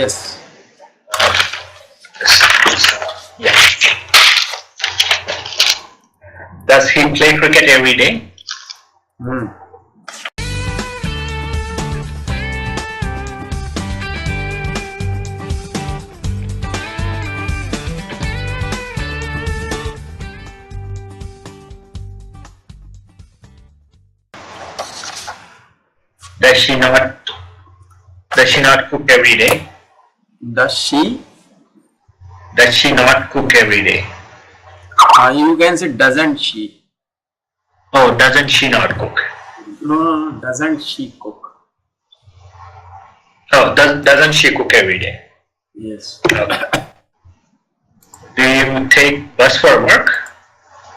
Yes. Yeah. Does he play cricket every day? Does she not cook every day? Does she? Does she not cook every day? You can say doesn't she? Oh, doesn't she not cook? No, doesn't she cook? Oh, doesn't she cook every day? Yes. Okay. Do you take bus for work?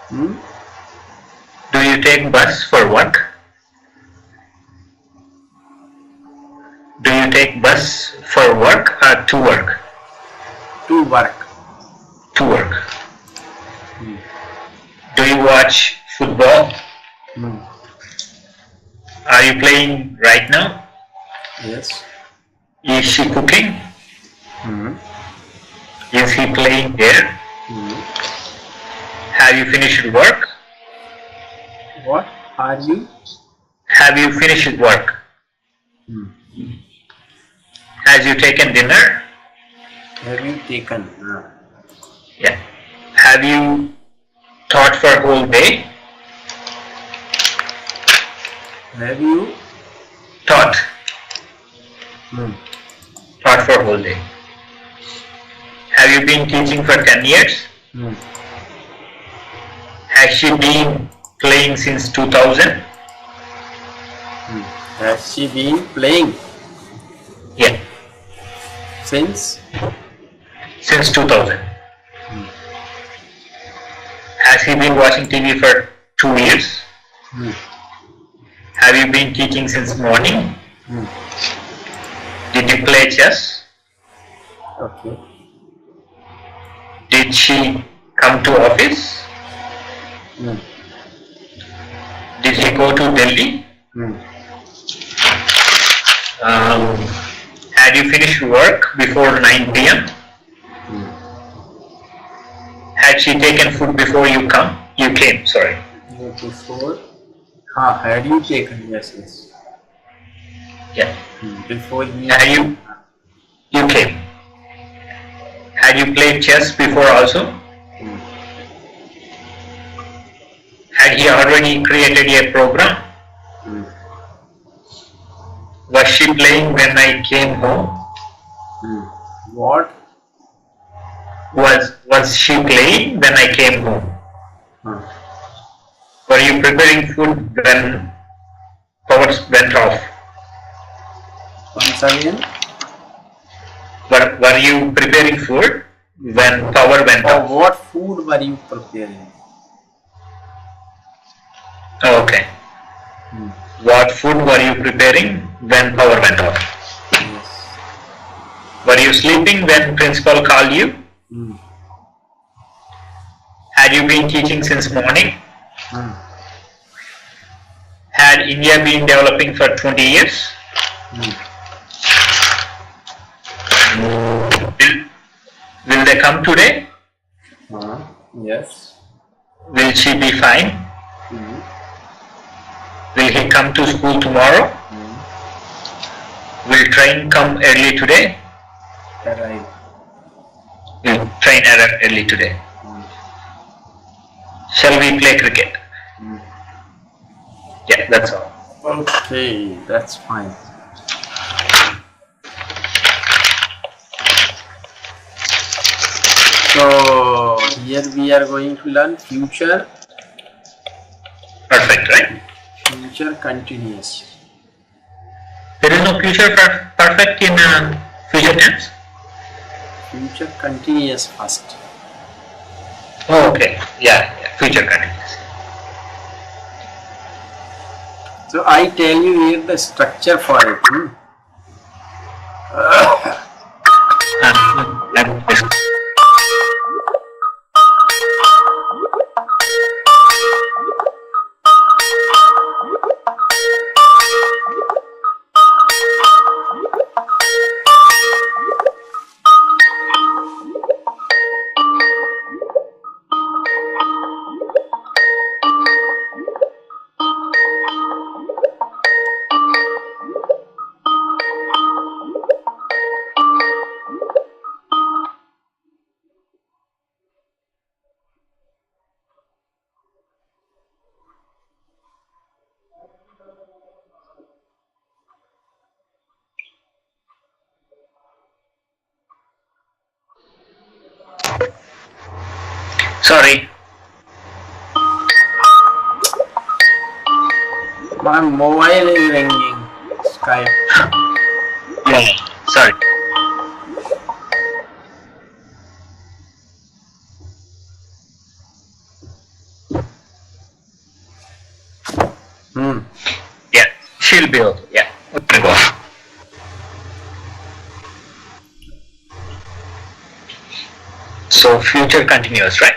Do you take bus for work? Do you take bus for work or to work? To work. To work. Do you watch football? Are you playing right now? Yes. Is she cooking? Is he playing there? Have you finished work? What are you? Have you finished work? Has you taken dinner? Have you taken? Yeah. Have you taught for whole day? Have you? Taught. Taught for whole day. Have you been teaching for 10 years? Has she been playing since 2000? Has she been playing? Yeah. Since 2000. Has he been watching TV for 2 years? Have you been teaching since morning? Did you play chess? Okay. Did she come to office? Did he go to Delhi? Had you finished work before 9 p.m.? Had she taken food before you came? Sorry. Before? Had you taken? Yes. Yeah. Before you. Had you came? Had you played chess before also? Had he already created a program? Was she playing when I came home? What? Was she playing when I came home? Were you preparing food when power went off? Once again? Were you preparing food when power went off? What food were you preparing? Oh, okay. What food were you preparing when power went off? Yes. Were you sleeping when principal called you? Had you been teaching since morning? Had India been developing for 20 years? Will they come today? Yes. Will she be fine? Will he come to school tomorrow? Will train come early today? Arrive. Will train arrive early today? Shall we play cricket? Yeah, that's all. Okay, that's fine. So here we are going to learn future. Perfect, right? Future continuous. There is no future perfect in future tense? Future continuous first. Oh, okay. Yeah, future continuous. So I tell you here the structure for it. Sorry. My mobile is ringing. Skype. Yeah. Sorry. Yeah. She'll be okay. Yeah. Okay, go on. So future continuous, right?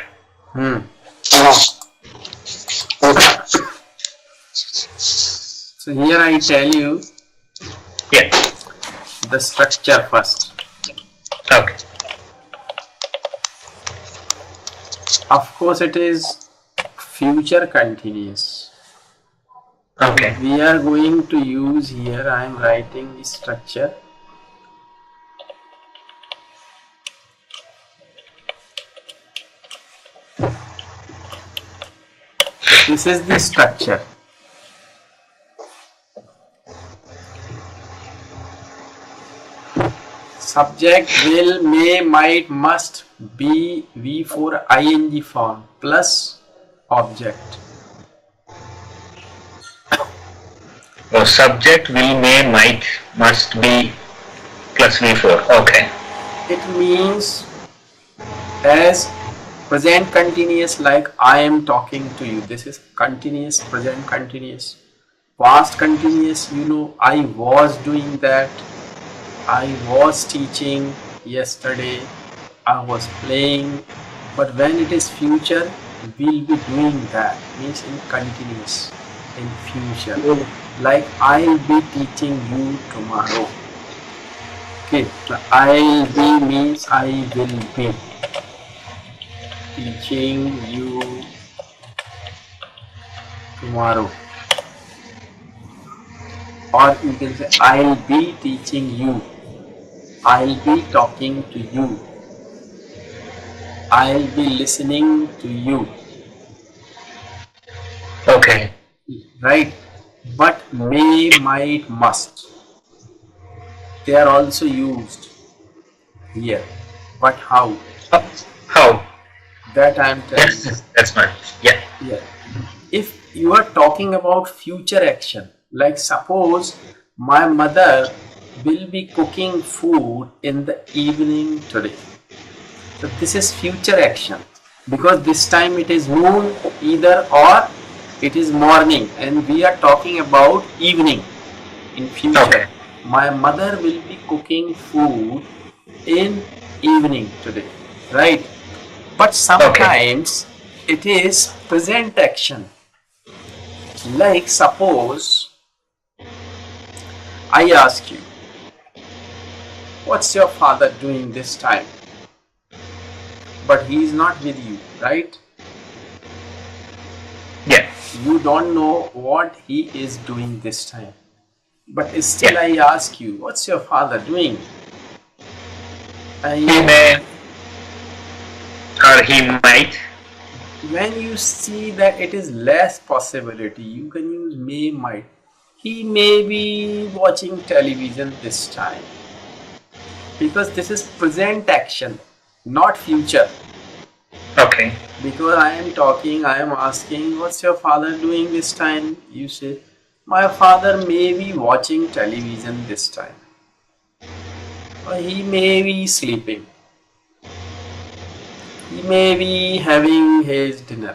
So here I tell you Yeah. the structure first. Okay. Of course, it is future continuous. Okay. We are going to use here, I am writing the structure. This is the structure. Subject will, may, might, must be V4 ing form plus object. So subject will, may, might, must be plus V4. Okay. It means as present continuous, like I am talking to you. This is continuous, present continuous. Past continuous, you know, I was doing that. I was teaching yesterday. I was playing. But when it is future, we'll be doing that. Means in continuous, in future. Like I'll be teaching you tomorrow. Okay, I'll be means I will be teaching you tomorrow. Or you can say I'll be teaching you. I'll be talking to you. I'll be listening to you. Okay. Right? But may, might, must. They are also used here. But how? How? That I am telling you. Yes, that's not. Yeah. Yeah. If you are talking about future action, like suppose my mother will be cooking food in the evening today. So this is future action because this time it is noon either or it is morning and we are talking about evening in future. Okay. My mother will be cooking food in evening today, right? But sometimes it is present action. Like suppose I ask you, what's your father doing this time? But he is not with you, right? Yeah. You don't know what he is doing this time. But still I ask you, what's your father doing? He may or he might. When you see that it is less possibility, you can use may, might. He may be watching television this time. Because this is present action, not future. Okay. Because I am talking, I am asking, what's your father doing this time? You say, my father may be watching television this time. Or he may be sleeping. He may be having his dinner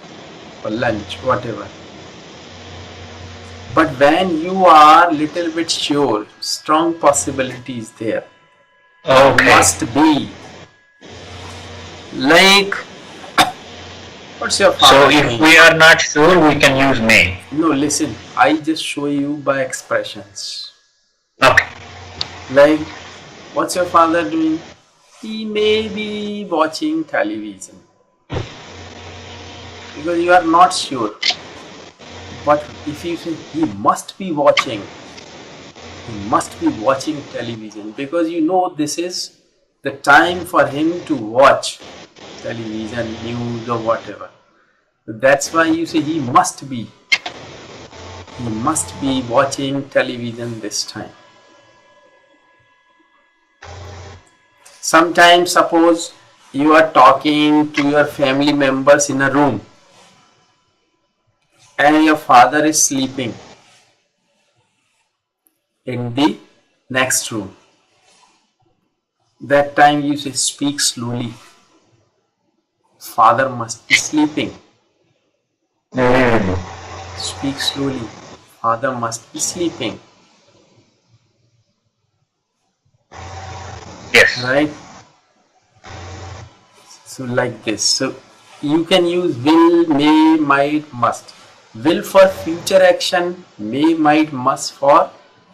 or lunch, whatever. But when you are little bit sure, strong possibilities there. Okay. Must be. Like, what's your father So if doing? we are not sure, we can use may. No, listen, I just show you by expressions. Okay. Like, what's your father doing? He may be watching television. Because you are not sure. But if you say he must be watching television because you know this is the time for him to watch television, news or whatever. That's why you say he must be watching television this time. Sometimes suppose you are talking to your family members in a room and your father is sleeping in the next room. That time you say, speak slowly. Father must be sleeping. Speak slowly. Father must be sleeping. Yes. Right? So like this. So you can use will, may, might, must. Will for future action, may, might, must for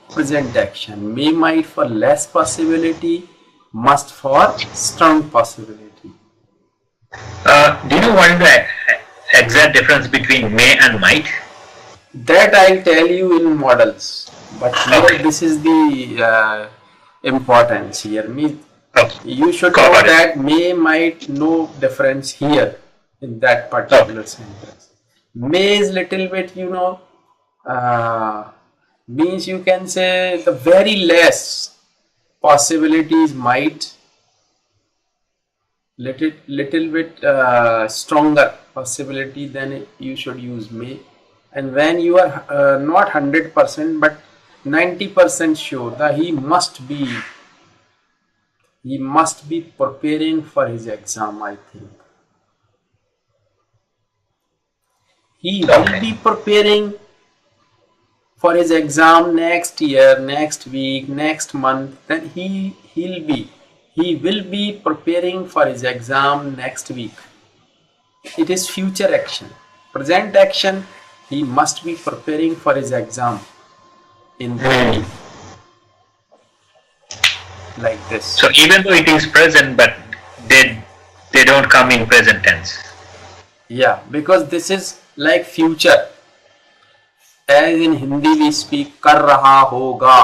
present action. May, might for less possibility, must for strong possibility. Do you know what is the exact difference between may and might? That I'll tell you in models. But here Okay. this is the importance here. Okay. You should Got know it. that may, might, no difference here in that particular sentence. May is little bit, means you can say the very less possibilities might, little bit stronger possibility, then you should use may. And when you are not 100% but 90% sure that he must be preparing for his exam, I think. He will be preparing for his exam next year, next week, next month. Then he will be preparing for his exam next week. It is future action. Present action, he must be preparing for his exam in that week. Like this. So even though it is present, but they don't come in present tense. Yeah, because this is like future. As in Hindi we speak कर रहा होगा.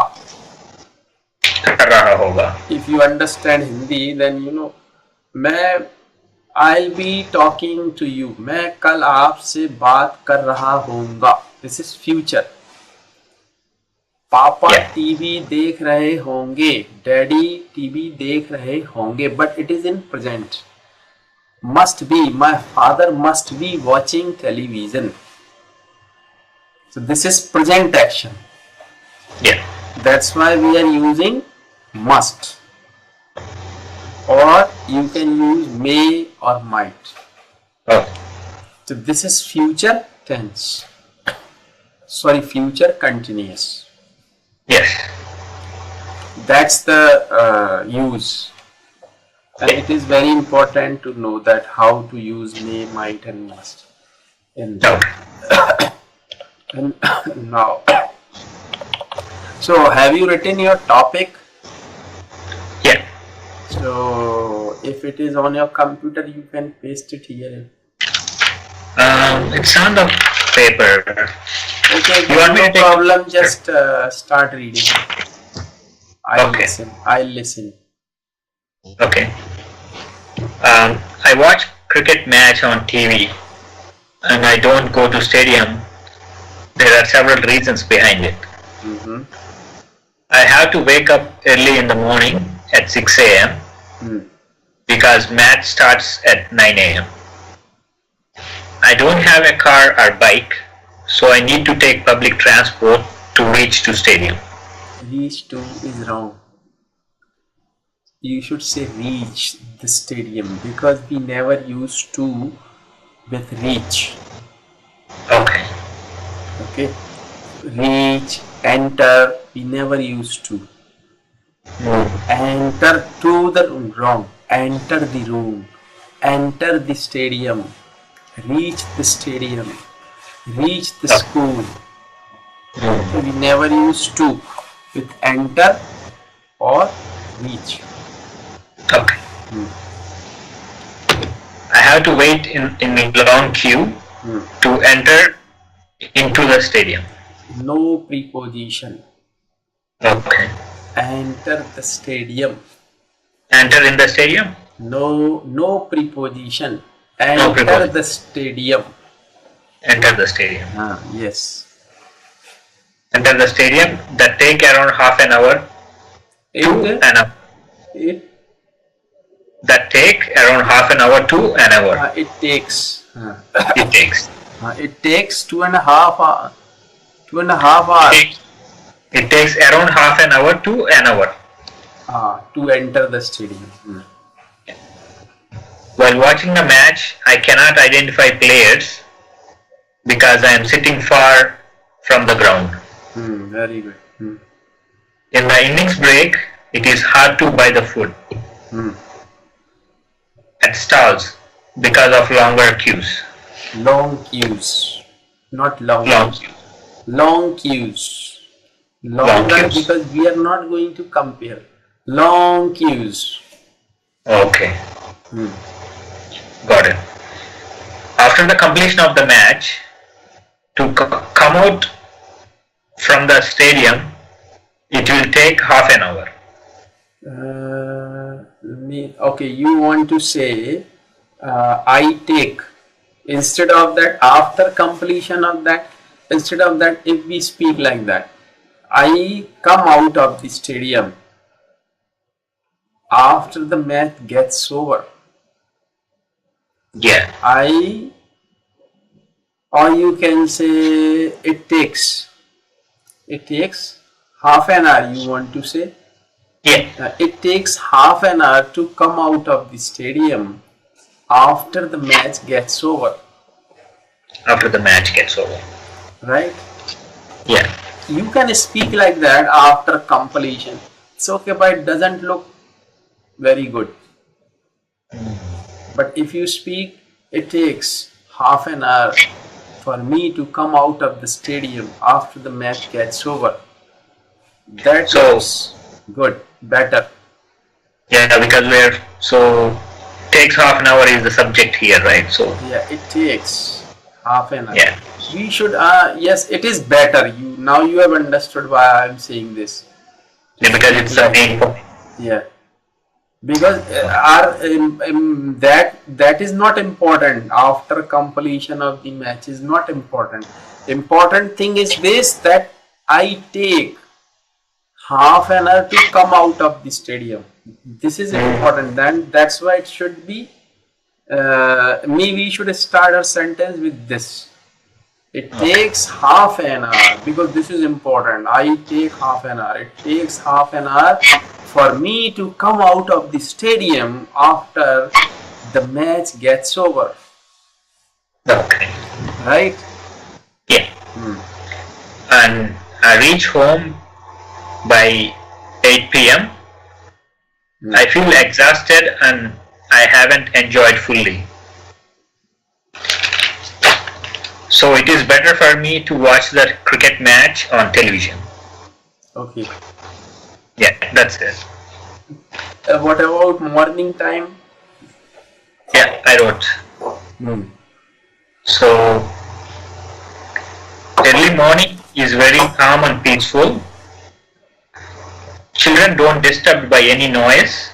कर रहा होगा. If you understand Hindi, then you know I'll be talking to you. मैं कल आपसे बात कर रहा होऊंगा. This is future. पापा टीवी देख रहे होंगे. डैडी टीवी देख रहे होंगे. But it is in present. Must be. My father must be watching television. So this is present action. Yeah. That's why we are using must. Or you can use may or might. Oh. So this is future tense. Sorry, future continuous. Yes. That's the use. And it is very important to know that how to use may, might and must. And now. So have you written your topic? Yeah. So if it is on your computer, you can paste it here. It's on the paper. Okay, You want me no to take problem. Just start reading. Okay. I'll listen. Okay. I watch cricket match on TV, and I don't go to stadium. There are several reasons behind it. Mm-hmm. I have to wake up early in the morning at 6 a.m. Because match starts at 9 a.m. I don't have a car or bike, so I need to take public transport to reach to stadium. Reach to is wrong. You should say reach the stadium because we never use to with reach. Okay. Okay. Reach, enter, we never use to. Enter to the room, wrong. Enter the room. Enter the stadium. Reach the stadium. Reach the school. So we never use to with enter or reach. Okay. I have to wait in a long queue to enter into the stadium. No preposition. Okay. Enter the stadium. Enter in the stadium? No preposition. Enter the stadium. Enter the stadium. Yes. Enter the stadium. That take around half an hour. that take around half an hour to an hour. It takes. It takes. It takes 2.5 hours. 2.5 hours. It takes around half an hour to an hour to enter the stadium. While watching the match, I cannot identify players because I am sitting far from the ground. Very good. In the innings break, it is hard to buy the food at stalls because of longer queues. Long queues, not long. Long queues. Longer because we are not going to compare. Long queues. Okay. Got it. After the completion of the match, to come out from the stadium, it will take half an hour. Okay, you want to say I take, instead of that, after completion of that, instead of that, if we speak like that, I come out of the stadium after the match gets over. Yeah. Or you can say it takes half an hour, you want to say? Yeah. It takes half an hour to come out of the stadium after the match gets over. After the match gets over. Right? Yeah. You can speak like that after completion. It's okay, but it doesn't look very good. But if you speak, it takes half an hour for me to come out of the stadium after the match gets over. That looks good, better. Yeah, because takes half an hour is the subject here, right? So yeah, it takes half an hour. Yeah. We should yes, it is better. Now you have understood why I am saying this. Yeah, because it's the main point. Yeah. Because that is not important. After completion of the match is not important. Important thing is this, that I take half an hour to come out of the stadium. This is important. Then that's why it should be. Maybe we should start our sentence with this. It takes half an hour, because this is important. I take half an hour. It takes half an hour for me to come out of the stadium after the match gets over. Okay. Right? Yeah. And I reach home by 8 p.m. I feel exhausted and I haven't enjoyed fully. So it is better for me to watch the cricket match on television. Okay. Yeah, that's it. What about morning time? Yeah, I wrote. So early morning is very calm and peaceful. Children don't disturb by any noise.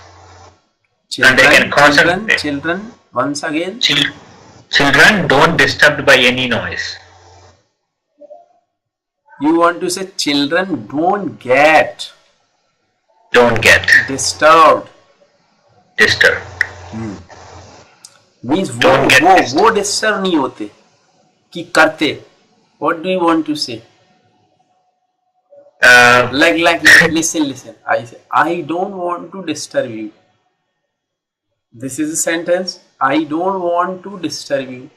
And they can concentrate. Children, once again. Children don't disturb by any noise. You want to say children don't get disturbed. Means वो disturb नहीं होते कि करते. What do you want to say? Like listen. I say, I don't want to disturb you. This is a sentence. I don't want to disturb you.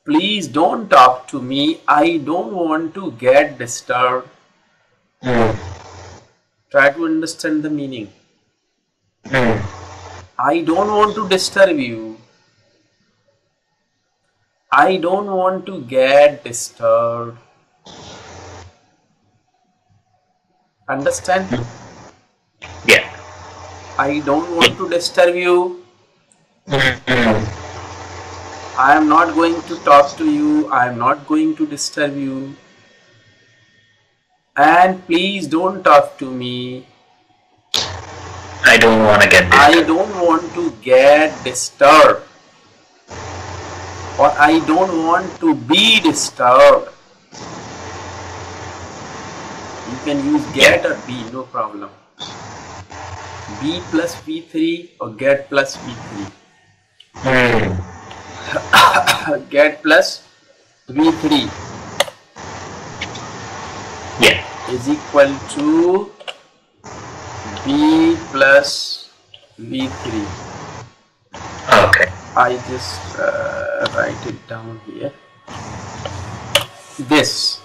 Please don't talk to me. I don't want to get disturbed. Try to understand the meaning. I don't want to disturb you. I don't want to get disturbed. Understand? Yeah. I don't want to disturb you. I am not going to talk to you. I am not going to disturb you. And please don't talk to me. I don't want to get disturbed. I don't want to get disturbed. Or I don't want to be disturbed. You can use get or be, no problem. B plus V3 or get plus V3? Get plus V3 is equal to B plus V3. Okay. I just write it down here. This.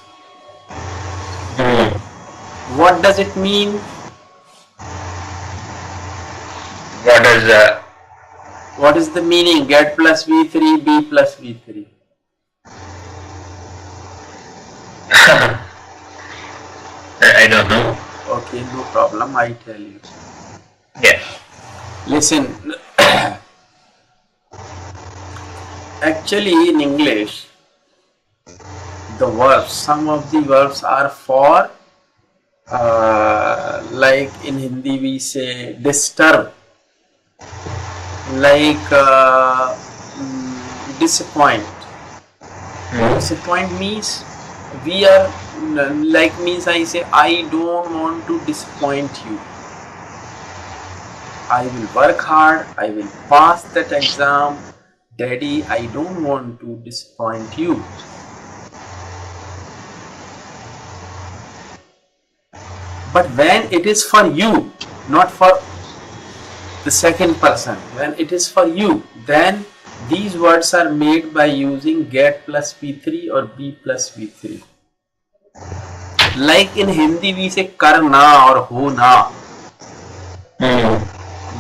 What does it mean? What is the meaning? Get plus V3, B plus V3. I don't know. Okay, no problem. I tell you. Yeah. Listen. Actually, in English, the verbs, some of the verbs are for, like in Hindi we say disturb, like disappoint. Disappoint means we are, like means I say I don't want to disappoint you. I will work hard, I will pass that exam. Daddy, I don't want to disappoint you. But when it is for you, not for the second person, when it is for you, then these words are made by using get plus V3 or B plus V3. Like in Hindi we say karna or hona.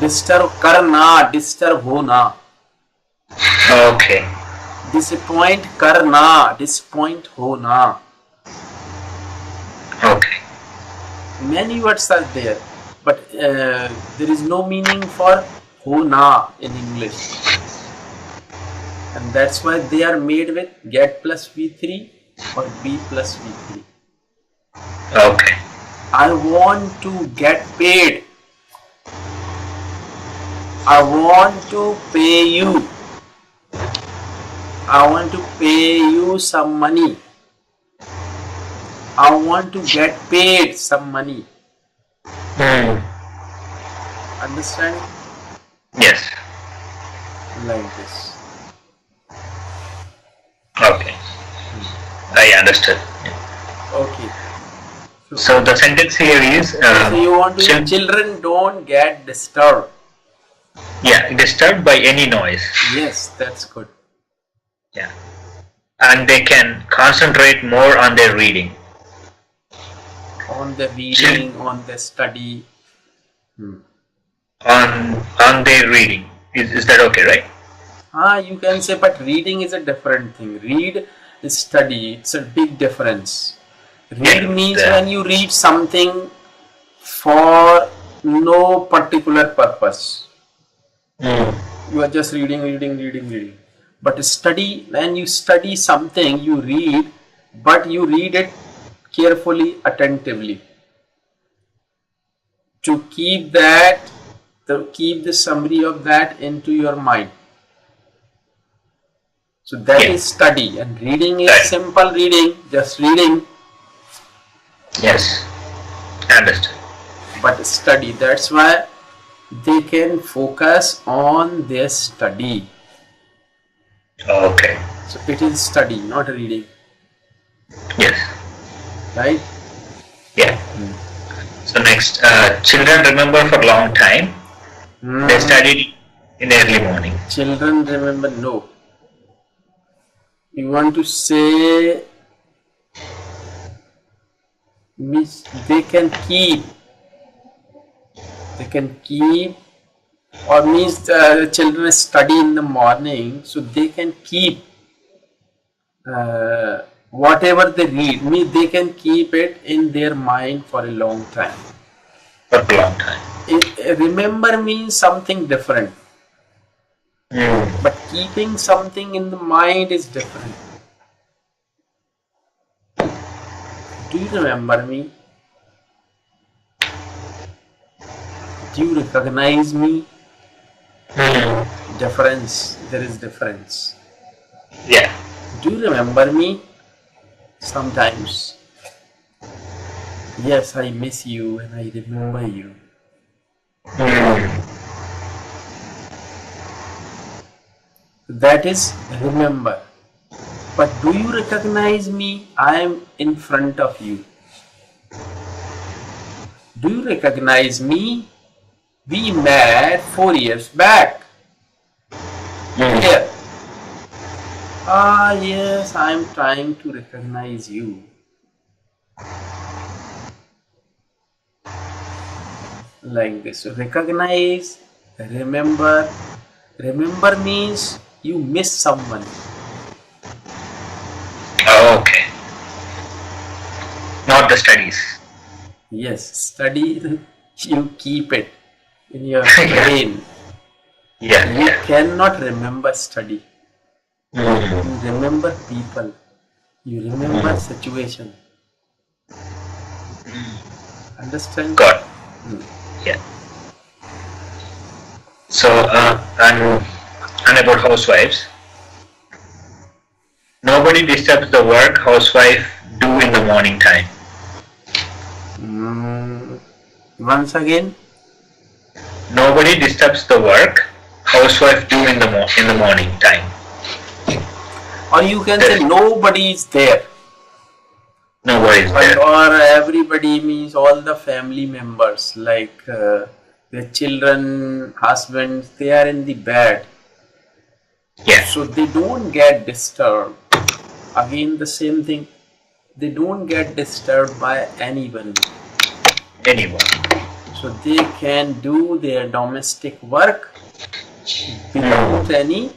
Disturb karna, disturb hona. Okay. Disappoint karna, disappoint hona. Okay. Many words are there, but there is no meaning for hona in English, and that's why they are made with get plus V3 or B plus V3. Okay. I want to get paid. I want to pay you. I want to pay you some money. I want to get paid some money. Understand? Yes. Like this. Okay. I understood. Okay. So the sentence here is so you want to children don't get disturbed. Yeah, disturbed by any noise. Yes, that's good. Yeah. And they can concentrate more on their reading. On the reading, on the study. On their reading. Is that okay, right? You can say, but reading is a different thing. Read is study. It's a big difference. Read means when you read something for no particular purpose. You are just reading. But study, when you study something, you read, but you read it carefully, attentively. To keep the summary of that into your mind. So that is study, and reading is simple reading, just reading. Yes, understood. But study, that's why they can focus on their study. Okay. So it is study, not reading. Yes. Right? Yeah. So next, children remember for a long time. They studied in early morning. Children remember, no. You want to say means they can keep, or means the children study in the morning, so they can keep whatever they read, means they can keep it in their mind for a long time. For a long time. Remember means something different. But keeping something in the mind is different. Do you remember me? Do you recognize me? Difference. There is difference. Yeah. Do you remember me? Sometimes. Yes, I miss you and I remember you. Hmm. That is remember. But do you recognize me? I am in front of you. Do you recognize me? We met 4 years back. Hmm. Here. Ah, yes, I am trying to recognize you. Like this. So recognize, remember. Remember means you miss someone. Oh, okay. Not the studies. Yes, study, you keep it in your brain. Yeah, You yeah. cannot remember study. Hmm. You remember people. You remember situation. Understand? Got. Yeah. So, and about housewives. Nobody disturbs the work housewife do in the morning time. Once again, Nobody disturbs the work housewife do in the morning time. or you can say There- nobody is there. Nobody is Or, there. or everybody means all the family members, like their children, husbands, they are in the bed. Yeah. So they don't get disturbed. Again, the same thing. They don't get disturbed by anyone. Anyone. So they can do their domestic work without any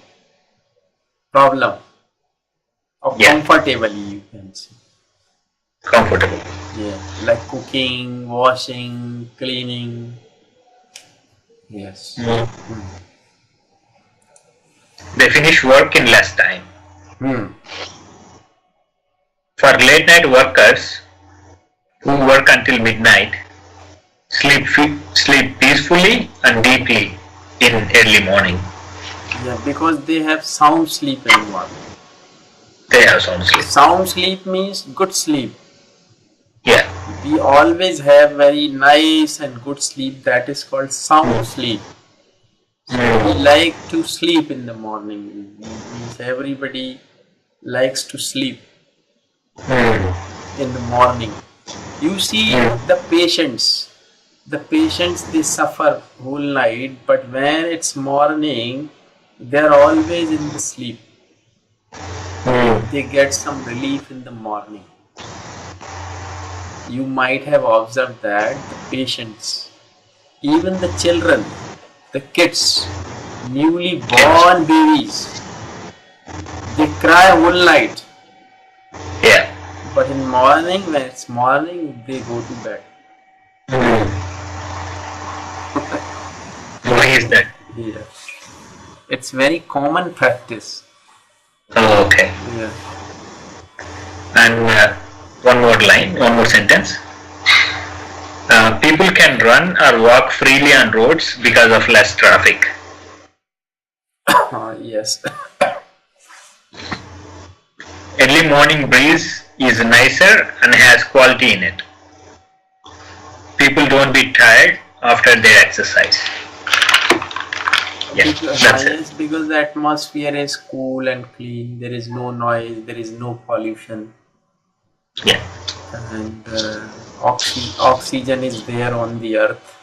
problem or Yeah. comfortably, you can say. Comfortable. Yeah, like cooking, washing, cleaning. Yes. They finish work in less time. For late night workers who work until midnight, sleep peacefully and deeply in early morning. Yeah, because they have sound sleep in the morning. They have sound sleep. Sound sleep means good sleep. Yeah. We always have very nice and good sleep, that is called sound sleep. So we like to sleep in the morning. Means everybody likes to sleep in the morning. You see the patients they suffer whole night, but when it's morning, they're always in the sleep. They get some relief in the morning. You might have observed that the patients, even the children, the kids, newly born babies, they cry whole night. Yeah. But in morning, when it's morning, they go to bed. Why is that? Yeah. It's very common practice. Oh, okay. Yeah. And one more sentence. People can run or walk freely on roads because of less traffic. Yes. Early morning breeze is nicer and has quality in it. People don't be tired after their exercise. Yeah, that's it. Yes, because the atmosphere is cool and clean. There is no noise. There is no pollution. Yeah. And oxygen is there on the earth.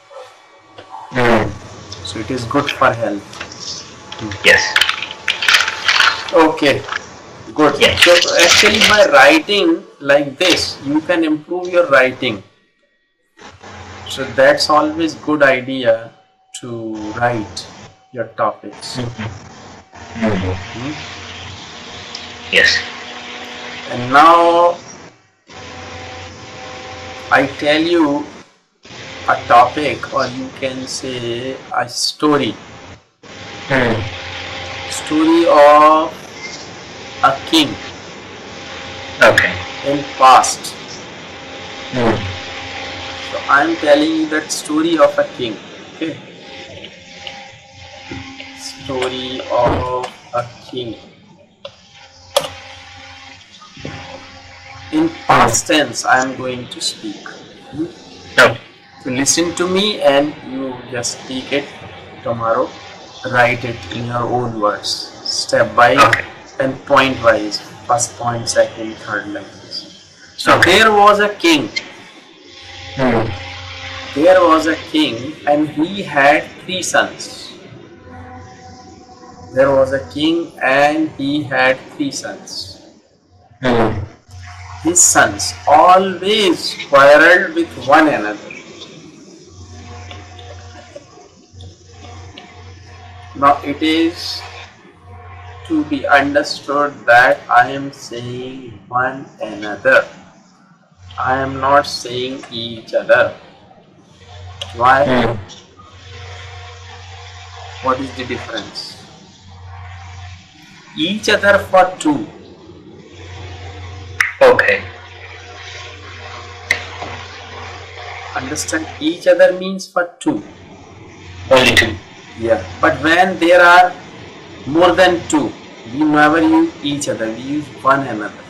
So it is good for health. Yes. Okay. Good. Yeah. So actually by writing like this, you can improve your writing. So that's always good idea to write your topics. Yes. And now I tell you a topic, or you can say a story. Story of a king Okay. in past. So I am telling you that story of a king. Okay. Story of a king. In past tense I am going to speak. No. So listen to me and you just take it tomorrow. Write it in your own words, step by Okay. and point wise. First point, second, third, like this. So Okay. there was a king. There was a king and he had 3 sons. There was a king and he had 3 sons. His sons always quarreled with one another. Now it is to be understood that I am saying one another. I am not saying each other. Why? What is the difference? Each other for 2. Okay. Understand? Each other means for 2. Only 2. Yeah. But when there are more than 2, we never use each other. We use one another.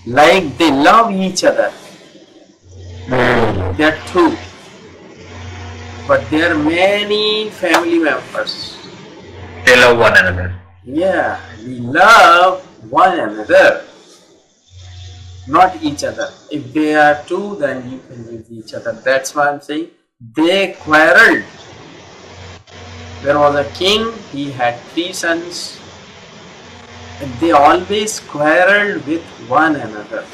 Like they love each other. There are 2. But there are many family members. They love one another. Yeah, we love one another, not each other. If they are 2, then you can use each other. That's why I'm saying they quarreled. There was a king, he had 3 sons, and they always quarreled with one another.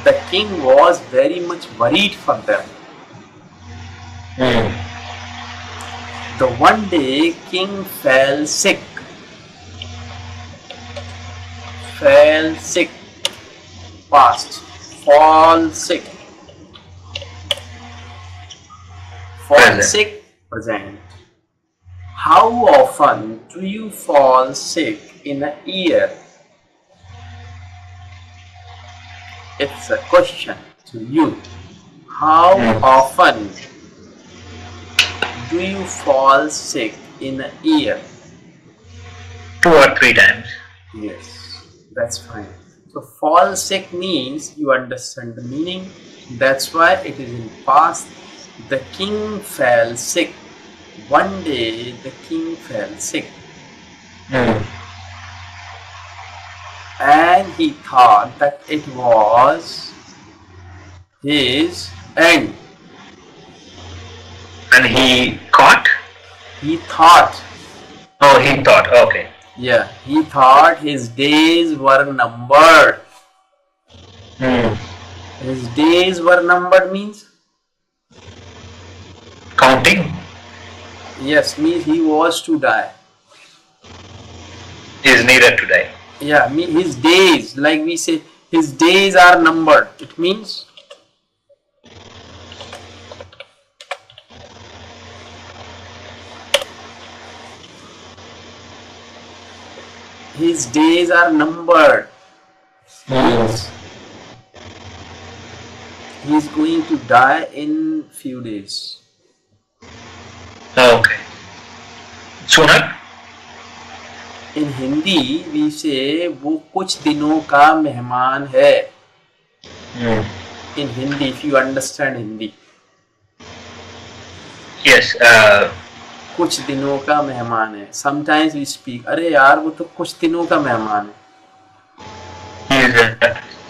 The king was very much worried for them. The one day king fell sick. Past. Fall sick. Fall Present. sick. Present. How often do you fall sick in a year? It's a question to you. How often do you fall sick in a year? 2 or 3 times. Yes, that's fine. So fall sick means you understand the meaning. That's why it is in past. The king fell sick. One day the king fell sick. And he thought that it was his end. And he caught? He thought. Oh, he thought. Okay. Yeah, he thought his days were numbered. His days were numbered means? Counting? Yes, means he was to die. He is needed to die. Yeah, his days, like we say, his days are numbered. It means his days are numbered. Means he is going to die in few days. Okay. Sooner? In Hindi we say वो कुछ दिनों का मेहमान है. In Hindi, if you understand Hindi. Yes. कुछ दिनों का मेहमान है. Sometimes we speak, अरे यार वो तो कुछ दिनों का मेहमान है.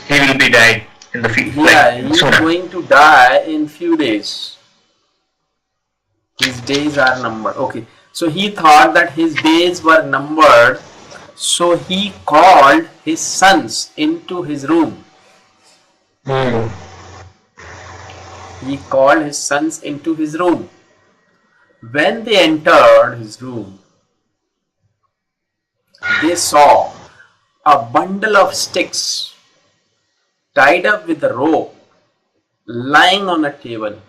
He will be died in the future. Yeah, he is going to die in few days. His days are numbered. Okay. So he thought that his days were numbered. So he called his sons into his room. He called his sons into his room. When they entered his room, they saw a bundle of sticks tied up with a rope lying on a table.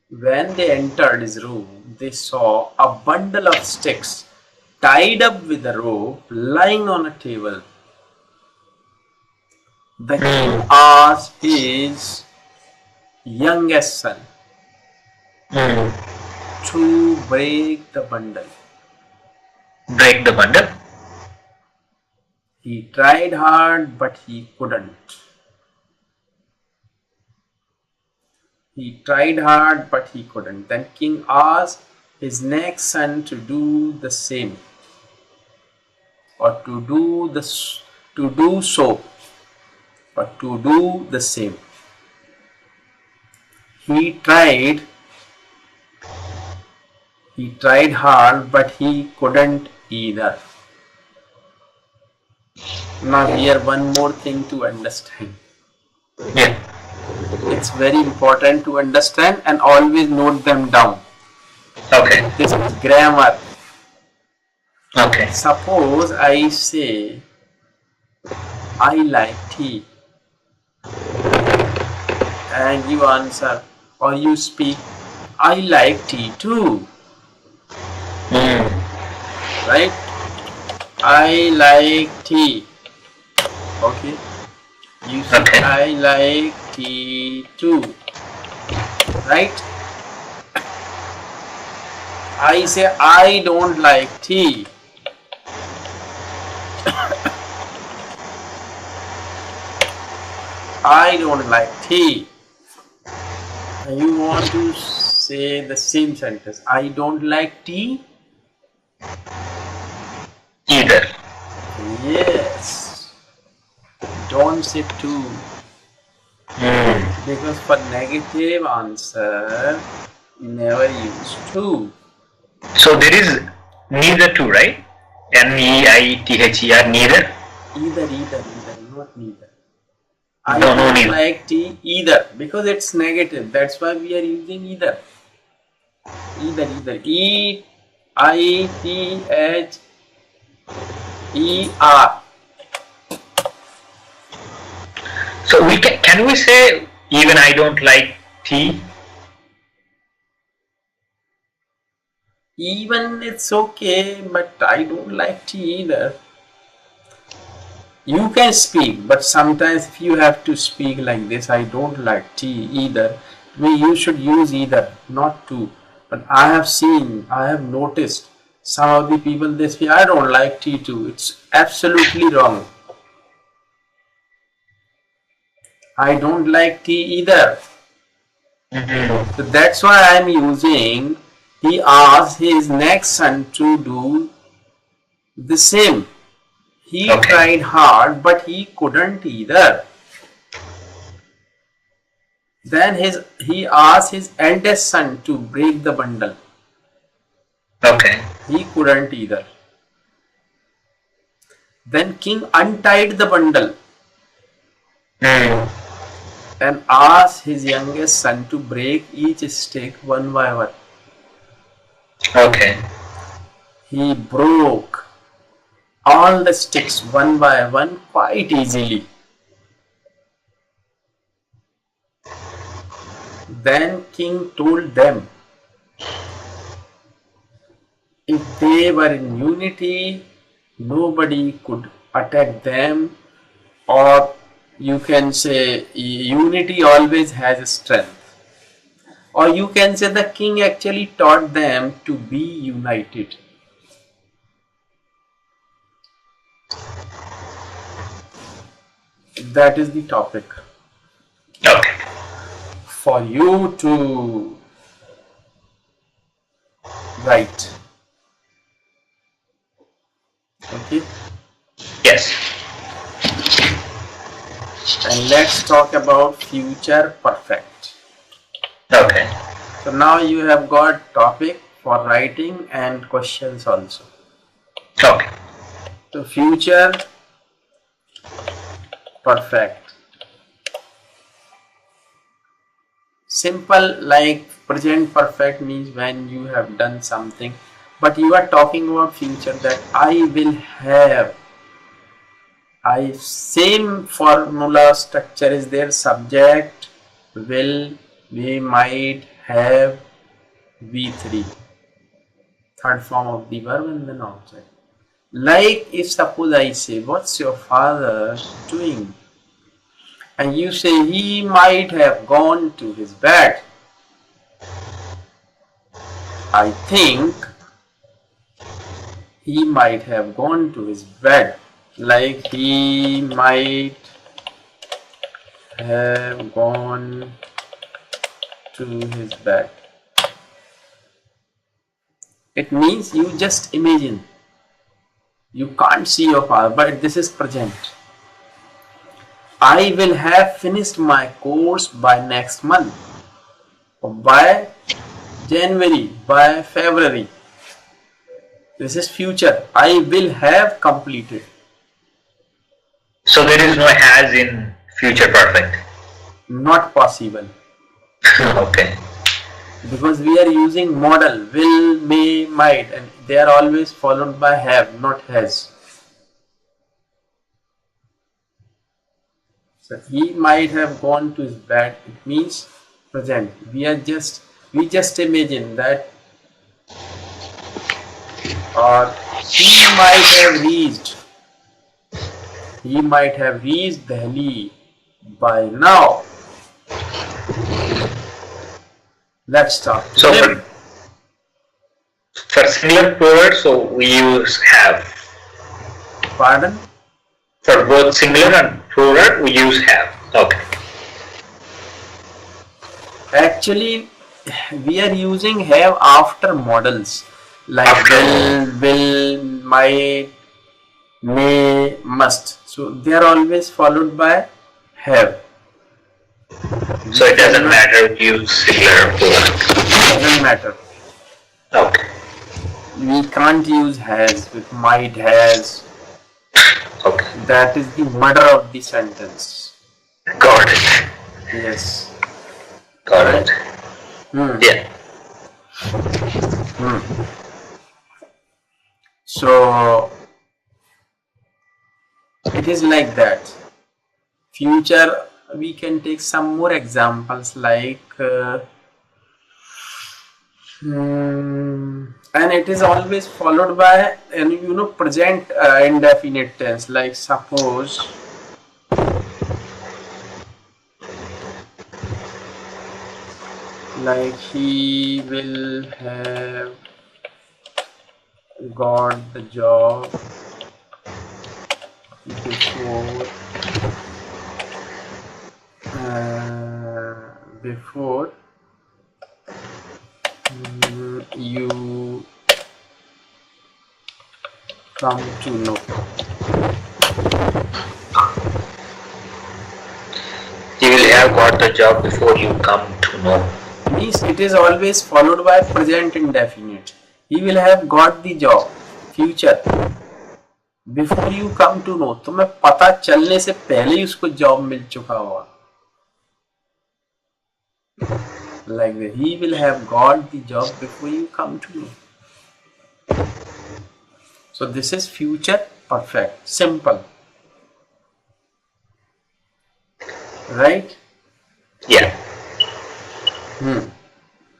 When they entered his room, they saw a bundle of sticks tied up with a rope lying on a table. The king asked his youngest son to break the bundle. Break the bundle? He tried hard, but he couldn't. He tried hard, but he couldn't. Then king asked his next son to do the same, or to do so, or to do the same. He tried hard, but he couldn't either. Now here one more thing to understand. Yeah. It's very important to understand and always note them down. Okay. This is grammar. Okay. Suppose I say, I like tea. And you answer or you speak, I like tea too. Right? I like tea. Okay. You say, Okay. I like tea too. Right? I say, I don't like tea. I don't like tea. And you want to say the same sentence. I don't like tea. Either. Yes. Don't say two. Because for negative answer, never use two. So there is neither two, right? Neither. Either, not neither. I No, don't neither. like tea either because it's negative. That's why we are using either. Either. E-I-T-H-E-R. So can we say even I don't like tea? Even it's okay, but I don't like tea either. You can speak, but sometimes if you have to speak like this, I don't like tea either, you should use either, not two. But I have noticed some of the people they say, I don't like tea too. It's absolutely wrong. I don't like tea either. So that's why I'm using, he asked his next son to do the same. He tried hard, but he couldn't either. Then he asked his eldest son to break the bundle. Okay. He couldn't either. Then king untied the bundle and asked his youngest son to break each stick one by one. Okay. He broke all the sticks one by one quite easily. Then king told them if they were in unity, nobody could attack them, or you can say unity always has strength. Or you can say the king actually taught them to be united. That is the topic. Okay. For you to write. Okay? Yes. And let's talk about future perfect. Okay. So now you have got topic for writing and questions also. Okay. So future perfect. Simple like present perfect means when you have done something, but you are talking about future that I will have. Same formula structure is there. Subject, will, we, might, have, V3. Third form of the verb and then object. Like if suppose I say, what's your father doing? And you say, he might have gone to his bed. I think he might have gone to his bed. Like he might have gone to his bed. It means you just imagine. You can't see your father, but this is present. I will have finished my course by next month, or by January, by February. This is future. I will have completed. So there is no has in future perfect. Not possible. Okay. Because we are using modal, will, may, might, and they are always followed by have, not has. So he might have gone to his bed. It means present. We just imagine that, or he might have reached Delhi by now. Let's talk to So him. for singular plural, so we use have. Pardon? For both singular and plural, we use have. Okay. Actually, we are using have after models like After. will, might, may, must. So they are always followed by have. So it doesn't matter if you use singular or plural. Doesn't matter. Okay. We can't use has with might, has. Okay. That is the murder of the sentence. Got it. Yes. Got it. Yeah. So it is like that. Future, we can take some more examples like and it is always followed by present indefinite tense. Like suppose like he will have got the job before you come to know. You will have got the job before you come to know. Means it is always followed by present indefinite. He will have got the job. Future. Before you come to know. तुम्हें पता चलने से पहले ही उसको job मिल चुका होगा. Like that. He will have got the job before you come to know. So this is future perfect. Simple. Right? Yeah.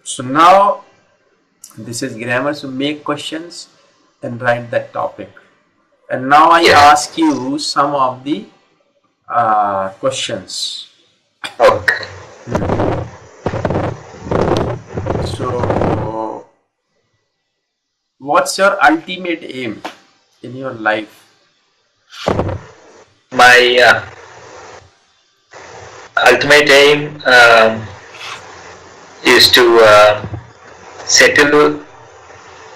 So now this is grammar. So make questions and write that topic. And now I ask you some of the questions. Okay. So what's your ultimate aim in your life? My ultimate aim is to settle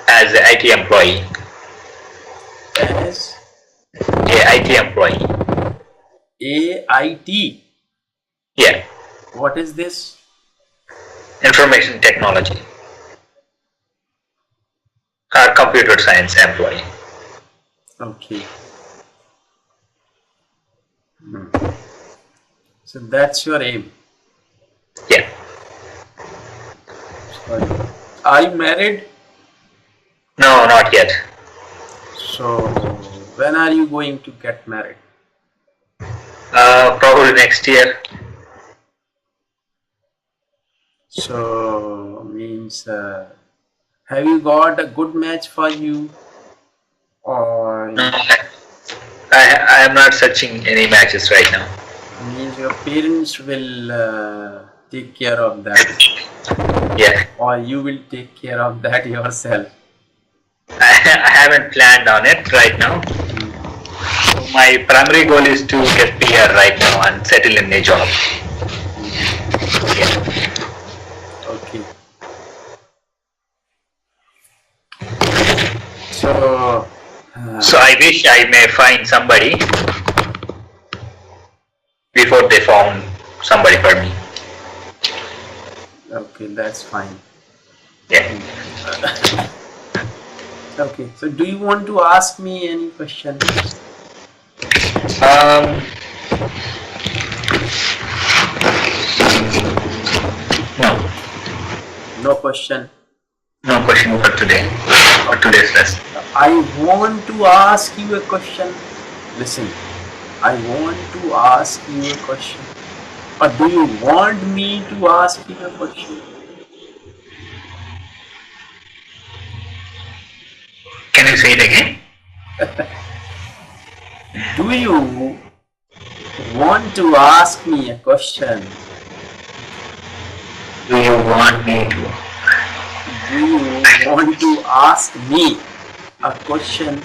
as an IT employee. As IT employee. AIT. Yeah. What is this? Information technology. Or computer science employee. Okay. So that's your aim. Yeah. Sorry. Are you married? No, not yet. So when are you going to get married? Probably next year. So means have you got a good match for you, or No, I am not searching any matches right now. means your parents will take care of that? Yeah. Or you will take care of that yourself? I haven't planned on it right now. my primary goal is to get PR right now and settle in a job. Yeah. Okay. So I wish I may find somebody before they found somebody for me. okay, that's fine. Yeah. Okay, so do you want to ask me any question? No. No question. No question for today. For today's lesson. I want to ask you a question. Listen, I want to ask you a question. Or do you want me to ask you a question? Can you say it again? Do you want to ask me a question? Do you want me to? Do you want to ask me a question?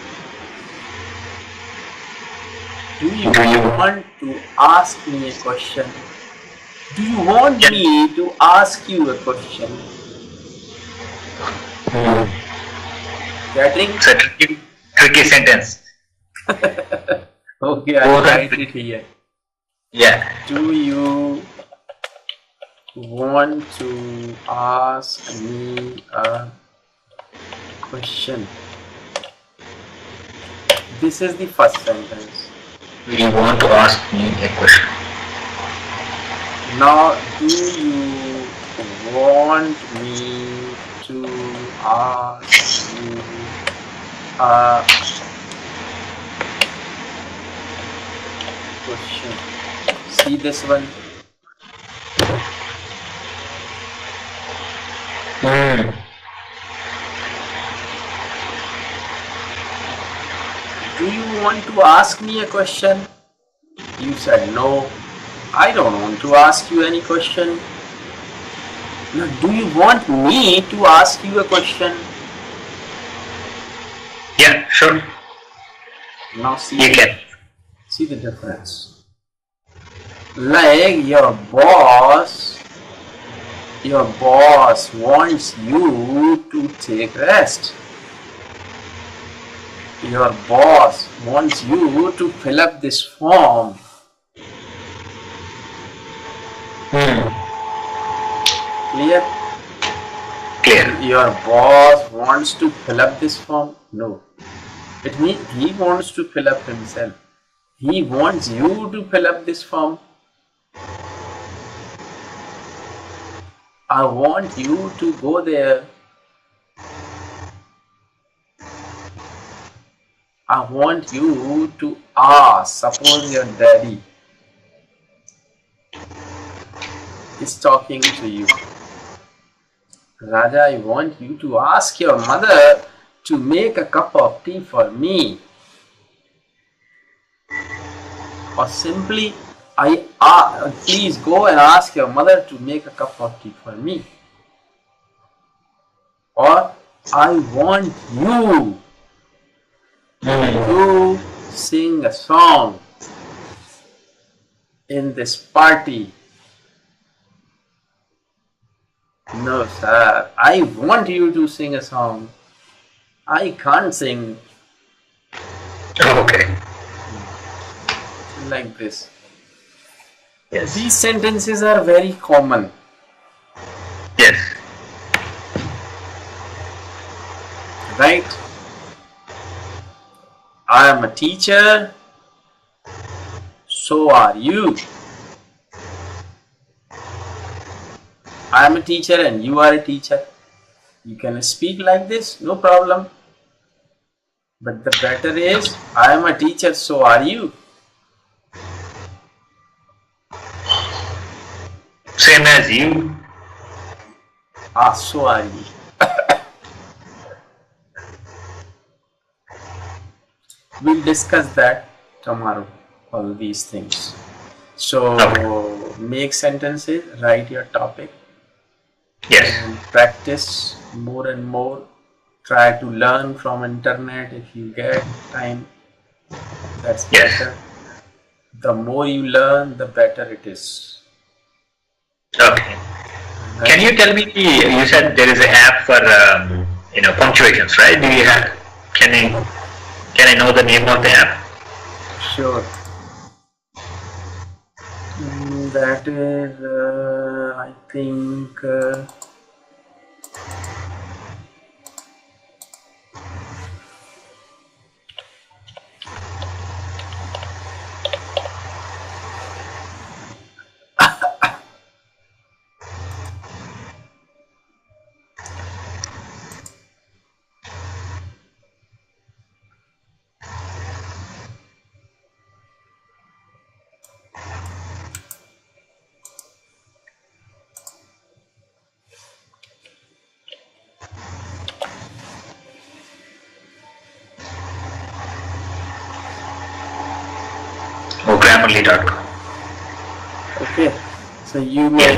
Do you want to ask me a question? Do you want me to ask you a question? Getting? It's a tricky sentence. Okay, I'll write it here. Yeah. Do you want to ask me a question? This is the first sentence. Do you want to ask me a question? Now, do you want me to ask you a question? See this one? Do you want to ask me a question? You said no. I don't want to ask you any question. Now, do you want me to ask you a question? Yeah, sure. Now see, You can. See the difference. Like your boss wants you to take rest. Your boss wants you to fill up this form. Clear? Clear. Your boss wants to fill up this form? No. It means he wants to fill up himself. He wants you to fill up this form. I want you to go there. I want you to ask. Suppose your daddy is talking to you. Raja, I want you to ask your mother to make a cup of tea for me. Or simply, please go and ask your mother to make a cup of tea for me. Or I want you to sing a song in this party. No, sir. I want you to sing a song. I can't sing. Okay. Like this. Yes. These sentences are very common. Yes. Right? I am a teacher. So are you. I am a teacher and you are a teacher. You can speak like this, no problem. But the better is, I am a teacher, so are you. Same as you. So are you. We'll discuss that tomorrow, all these things. So, make sentences, write your topic. Yes. And practice more and more. Try to learn from internet if you get time. That's Yes. better. The more you learn, the better it is. Okay. Right? Can you tell me? You said there is an app for punctuations, right? Do you have? Can I know the name of the app? Sure. That is, I think. Oh, Grammarly.com. Okay, so you may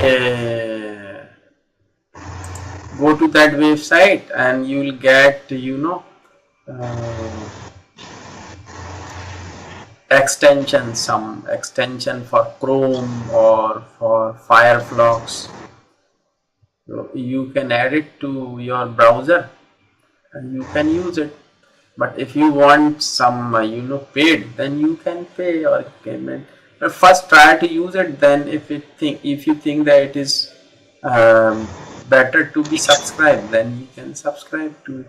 go to that website and you will get some extension for Chrome or for Firefox. So you can add it to your browser and you can use it. But if you want some paid, then you can pay or payment. But first try to use it. Then if you think that it is better to be subscribed, then you can subscribe to it.